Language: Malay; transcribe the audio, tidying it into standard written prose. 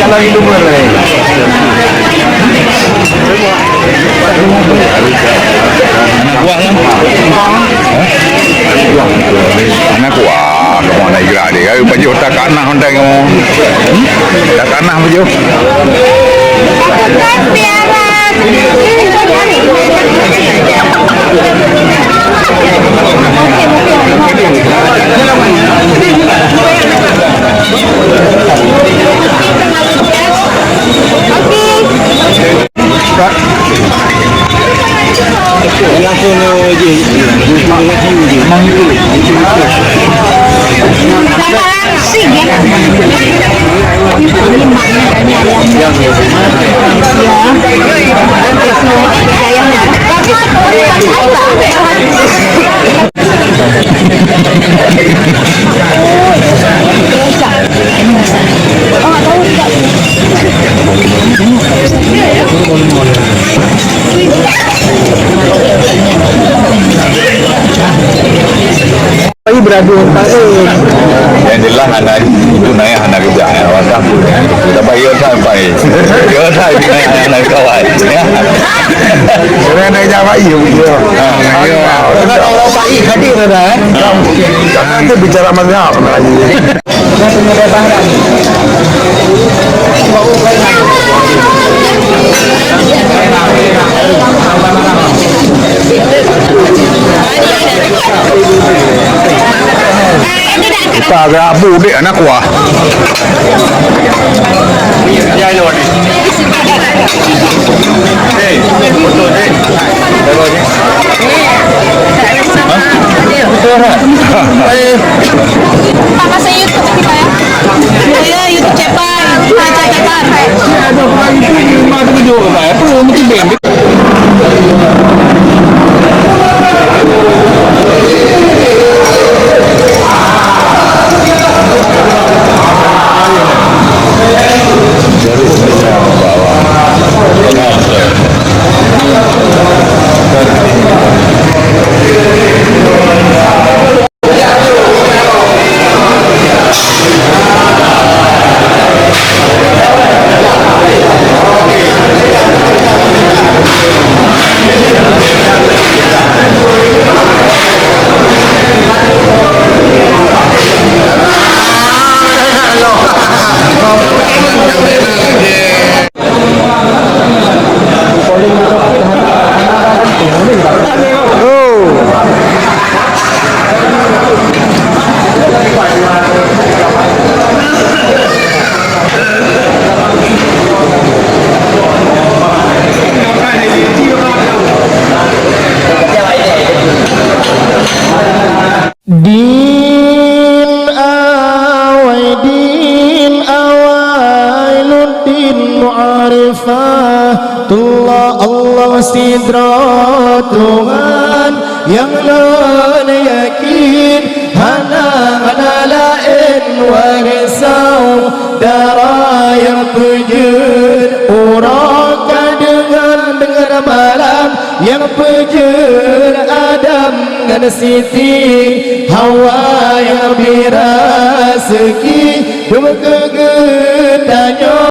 lagi tu boleh. Buah lah. Anak kuah, kamu nak gerak dia. Ayo baju tak kanah hendak kamu. Tak kanah baju. Beradu yang jelas anak itu naik anak kerja awak tak payah sampai dia tak anak kawan orang nak jawab iya orang baik hadir dah jangan tu bicara mazhab kita agak abu dek anak kuah ya lo ni betul dek Apa saya YouTube kita ya? Saya YouTube cepat, baca cepat. ada orang itu macam tu juga apa mesti bem sidra Tuhan yang non yakin hana lain warisau darah yang pujud uraka dengan malam yang pujud Adam dengan Siti Hawa yang biraseki dua